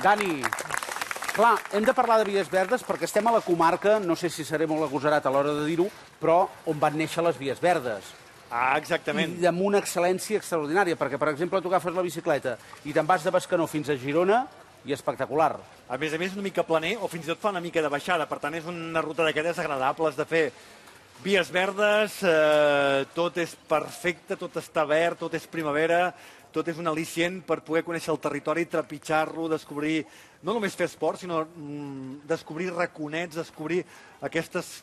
Dani, clar, hem de parlar de vies verdes perquè estem a la comarca, no sé si seré molt agosarat a l'hora de dir-ho, però on van néixer les vies verdes. Ah, exactament. I amb una excel·lència extraordinària, perquè, per exemple, tu agafes la bicicleta i te'n vas de Bescanó fins a Girona i espectacular. A més, una mica planer o fins i tot fa una mica de baixada. Per tant, és una ruta d'aquelles agradables de fer. Vies verdes, tot és perfecte, tot està verd, tot és primavera, tot és un al·licient per poder conèixer el territori, trepitjar-lo, descobrir, no només fer esport, sinó descobrir raconets, descobrir aquestes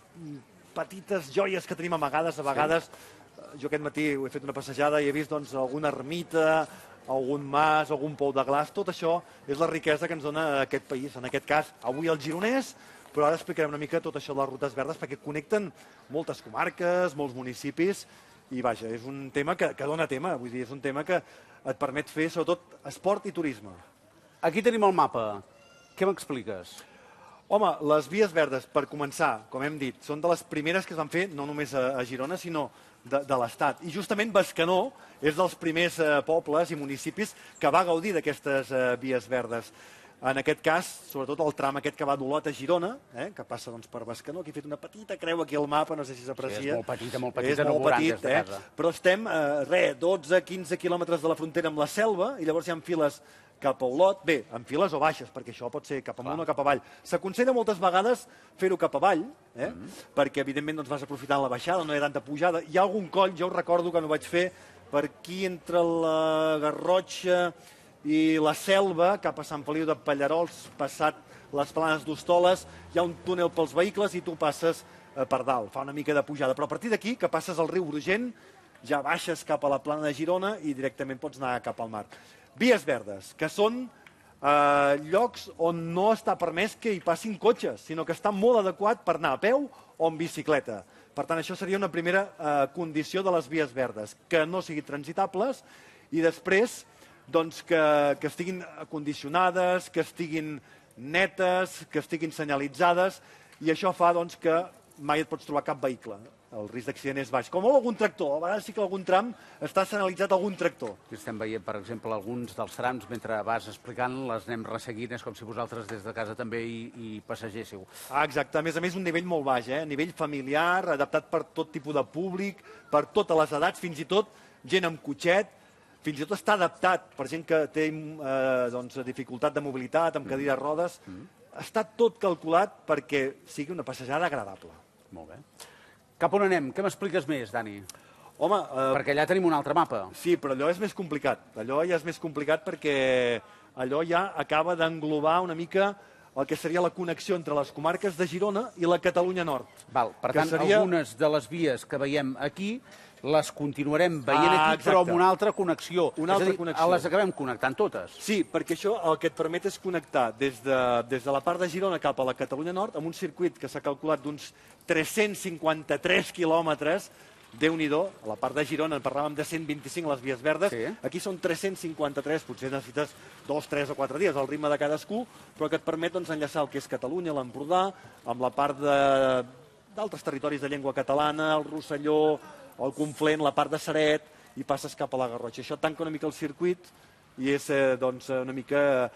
petites joies que tenim amagades, a vegades. Jo aquest matí he fet una passejada i he vist alguna ermita, algun mas, algun pou de glaç. Tot això és la riquesa que ens dona aquest país. En aquest cas, avui el Gironès, però ara explicarem una mica tot això de les rutes verdes perquè connecten moltes comarques, molts municipis i, vaja, és un tema que dona tema. Vull dir, és un tema que et permet fer, sobretot, esport i turisme. Aquí tenim el mapa. Què m'expliques? Home, les vies verdes, per començar, com hem dit, són de les primeres que es van fer no només a Girona, sinó de l'Estat. I justament Bescanó és dels primers pobles i municipis que va gaudir d'aquestes vies verdes. En aquest cas, sobretot el tram aquest que va d'Olot a Girona, que passa per Bescanó. Aquí he fet una petita creu aquí al mapa, no sé si s'aprecia. Sí, és molt petita, no ho veuran des de casa. Però estem, 12-15 quilòmetres de la frontera amb la selva, i llavors hi ha files cap a Olot, bé, en files o baixes, perquè això pot ser cap amunt o cap avall. S'aconsella moltes vegades fer-ho cap avall, perquè evidentment vas aprofitant la baixada, no hi ha tanta pujada. Hi ha algun coll, jo ho recordo que no vaig fer, per aquí entre la Garrotxa i la Selva, cap a Sant Feliu de Pallarols, passat les Planes d'Hostoles, hi ha un túnel pels vehicles i tu passes per dalt, fa una mica de pujada. Però a partir d'aquí, que passes al riu Brugent, ja baixes cap a la plana de Girona i directament pots anar cap al mar. Vies verdes, que són llocs on no està permès que hi passin cotxes, sinó que està molt adequat per anar a peu o en bicicleta. Per tant, això seria una primera condició de les vies verdes, que no siguin transitables i després que estiguin acondicionades, que estiguin netes, que estiguin senyalitzades, i això fa que mai et pots trobar cap vehicle. El risc d'accident és baix. Com algun tractor, a vegades sí que algun tram està senyalitzat algun tractor. Estem veient, per exemple, alguns dels trams, mentre vas explicant, les anem resseguint, és com si vosaltres des de casa també hi passegéssiu. Exacte, a més, un nivell molt baix, a nivell familiar, adaptat per tot tipus de públic, per totes les edats, fins i tot gent amb cotxet, fins i tot està adaptat per gent que té dificultat de mobilitat, amb cadires de rodes. Està tot calculat perquè sigui una passejada agradable. Molt bé. Cap on anem? Què m'expliques més, Dani? Home... Perquè allà tenim un altre mapa. Sí, però allò és més complicat. Allò ja és més complicat perquè allò ja acaba d'englobar una mica el que seria la connexió entre les comarques de Girona i la Catalunya Nord. Val, per tant, algunes de les vies que veiem aquí les continuarem veient aquí, però amb una altra connexió. Una altra connexió. Les acabem connectant totes. Sí, perquè això el que et permet és connectar des de la part de Girona cap a la Catalunya Nord amb un circuit que s'ha calculat d'uns 353 quilòmetres. Déu-n'hi-do, a la part de Girona en parlàvem de 125 les vies verdes, aquí són 353, potser necessites 2, 3 o 4 dies, al ritme de cadascú, però que et permet enllaçar el que és Catalunya, l'Empordà, amb la part d'altres territoris de llengua catalana, el Rosselló, el Conflent, la part de Ceret, i passes cap a la Garrotxa. Això tanca una mica el circuit i és una mica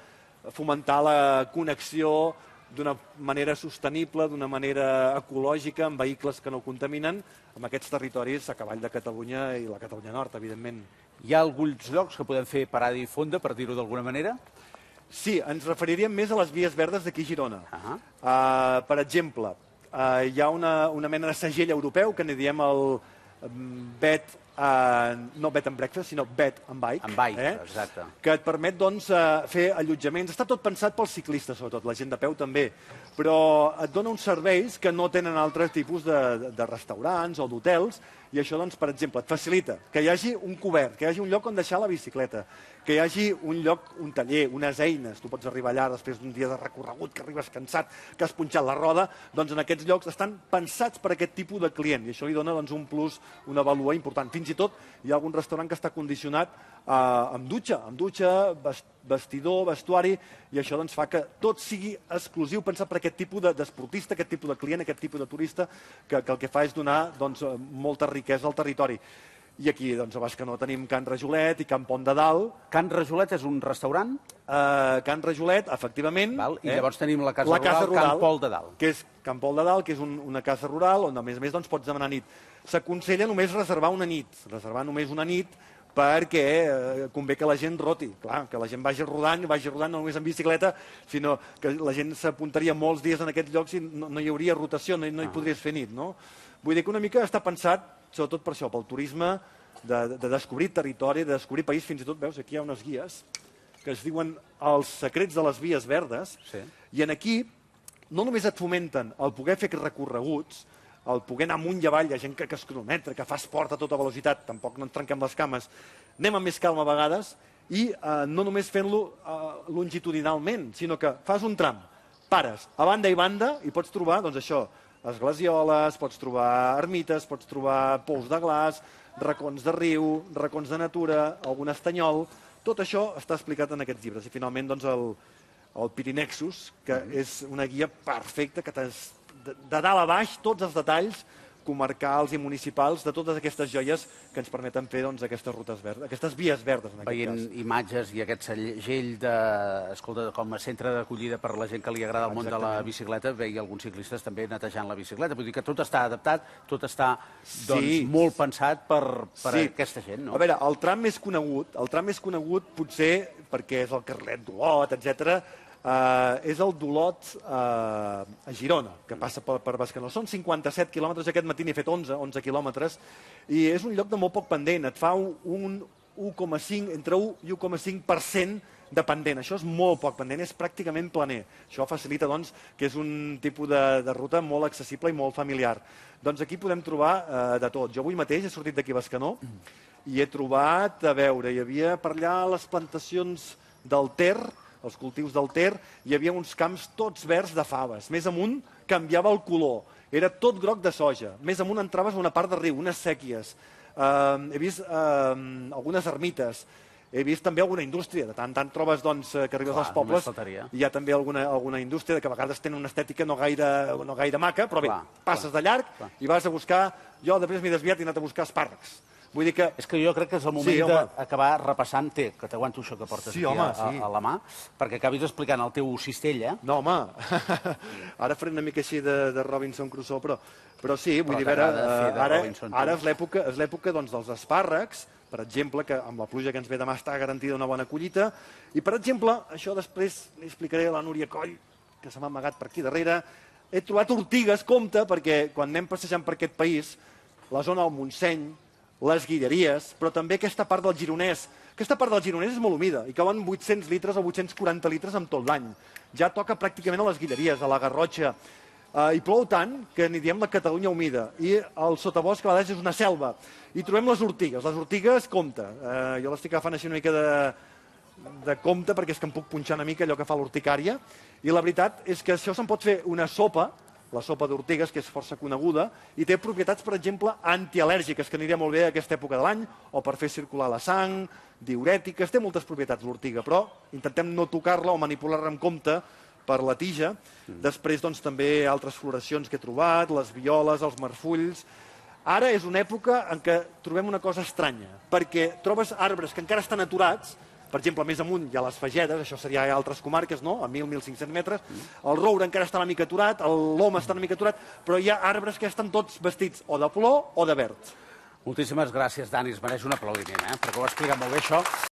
fomentar la connexió d'una manera sostenible, d'una manera ecològica, amb vehicles que no contaminen, amb aquests territoris a cavall de Catalunya i la Catalunya Nord, evidentment. Hi ha alguns llocs que podem fer parada i fonda, per dir-ho d'alguna manera? Sí, ens referiríem més a les vies verdes d'aquí a Girona. Per exemple, hi ha una mena de segell europeu, que n'hi diem el BED, no Bed and Breakfast, sinó Bed and Bike. And Bike, exacte. Que et permet fer allotjaments. Està tot pensat pels ciclistes, sobretot, la gent de peu també, però et dona uns serveis que no tenen altres tipus de restaurants o d'hotels, i això, per exemple, et facilita que hi hagi un cobert, que hi hagi un lloc on deixar la bicicleta, que hi hagi un lloc, un taller, unes eines. Tu pots arribar allà després d'un dia de recorregut, que arribes cansat, que has punxat la roda, doncs en aquests llocs estan pensats per aquest tipus de client, i això li dona un plus, una vàlua important. Fins i tot hi ha algun restaurant que està condicionat amb dutxa, vestidor, vestuari, i això fa que tot sigui exclusiu, pensat per aquest tipus d'esportista, aquest tipus de client, aquest tipus de turista, que el que fa és donar molta riquesa al territori. I aquí, doncs, a Bescanó tenim Can Rajolet i Can Pont de Dalt. Can Rajolet és un restaurant? Can Rajolet, efectivament. I llavors tenim la casa rural Can Pol de Dalt. Que és Can Pol de Dalt, que és una casa rural on, a més, doncs, pots demanar nit. S'aconsella només reservar una nit, perquè convé que la gent roti. Clar, que la gent vagi rodant no només en bicicleta, sinó que la gent s'apuntaria molts dies en aquests llocs i no hi hauria rotació, no hi podries fer nit, no? Vull dir que una mica està pensat, sobretot per això, pel turisme, de descobrir territori, de descobrir país. Fins i tot, veus, aquí hi ha unes guies que es diuen Els secrets de les vies verdes, i aquí no només et fomenten el poder fer recorreguts, el poder anar amunt i avall, hi ha gent que es cronometra, que fa esport a tota velocitat, tampoc no ens trenquem les cames, anem amb més calma a vegades, i no només fent-lo longitudinalment, sinó que fas un tram, pares a banda i banda i pots trobar, doncs això, esglesioles, pots trobar ermites, pots trobar pous de glaç, racons de riu, racons de natura, algun estanyol. Tot això està explicat en aquests llibres. I finalment, doncs, el Pirinexus, que és una guia perfecta, que de dalt a baix, tots els detalls comarcals i municipals de totes aquestes joies que ens permeten fer aquestes rutes verdes, aquestes vies verdes, en aquest cas. Veient imatges i aquest segell com a centre d'acollida per la gent que li agrada el món de la bicicleta, veia alguns ciclistes també netejant la bicicleta. Vull dir que tot està adaptat, tot està molt pensat per aquesta gent, no? A veure, el tram més conegut potser perquè és el carrilet d'Olot, etcètera, és el d'Olot a Girona, que passa per Bescanó. Són 57 quilòmetres, aquest matí n'he fet 11 quilòmetres, i és un lloc de molt poc pendent, et fa entre 1 i 1,5% de pendent. Això és molt poc pendent, és pràcticament planer. Això facilita, doncs, que és un tipus de ruta molt accessible i molt familiar. Doncs aquí podem trobar de tot. Jo avui mateix he sortit d'aquí a Bescanó i he trobat, a veure, hi havia per allà les plantacions del Ter, els cultius del Ter, hi havia uns camps tots verds de faves. Més amunt canviava el color, era tot groc de soja. Més amunt entraves a una part de riu, unes sèquies. He vist algunes ermites, he vist també alguna indústria. De tant en tant trobes que arribes als pobles, hi ha també alguna indústria que a vegades tenen una estètica no gaire maca, però bé, passes de llarg i vas a buscar... Jo després m'he desviat i he anat a buscar espàrrecs. Vull dir que... És que jo crec que és el moment d'acabar repassant, que t'aguanto això que portes aquí a la mà, perquè acabis explicant el teu cistella. No, home, ara faré una mica així de Robinson Crusoe, però sí, vull dir, ara és l'època dels espàrrecs, per exemple, que amb la pluja que ens ve demà està garantida una bona collita, i per exemple, això després li explicaré a la Núria Coll, que se m'ha amagat per aquí darrere, he trobat ortigues, compte, perquè quan anem passejant per aquest país, la zona del Montseny, les Guilleries, però també aquesta part del Gironès. Aquesta part del Gironès és molt humida i cauen 800 litres o 840 litres en tot l'any. Ja toca pràcticament a les Guilleries, a la Garrotxa. I plou tant que n'hi diem la Catalunya humida. I el sotabosc a vegades és una selva. I trobem les ortigues. Les ortigues, compte. Jo l'estic agafant així una mica de compte perquè és que em puc punxar una mica allò que fa l'urticària. I la veritat és que això se'n pot fer una sopa, la sopa d'ortigues, que és força coneguda, i té propietats, per exemple, antial·lèrgiques, que aniria molt bé a aquesta època de l'any, o per fer circular la sang, diurètiques, té moltes propietats l'ortiga, però intentem no tocar-la o manipular-la amb compte per la tija. Després, doncs, també altres floracions que he trobat, les violes, els marfulls. Ara és una època en què trobem una cosa estranya, perquè trobes arbres que encara estan aturats. Per exemple, més amunt hi ha les fagedes, això seria a altres comarques, no? A 1.000-1.500 metres. El roure encara està una mica aturat, l'om està una mica aturat, però hi ha arbres que estan tots vestits o de plor o de verd. Moltíssimes gràcies, Dani. Es mereix un aplaudiment, perquè ho ha explicat molt bé, això.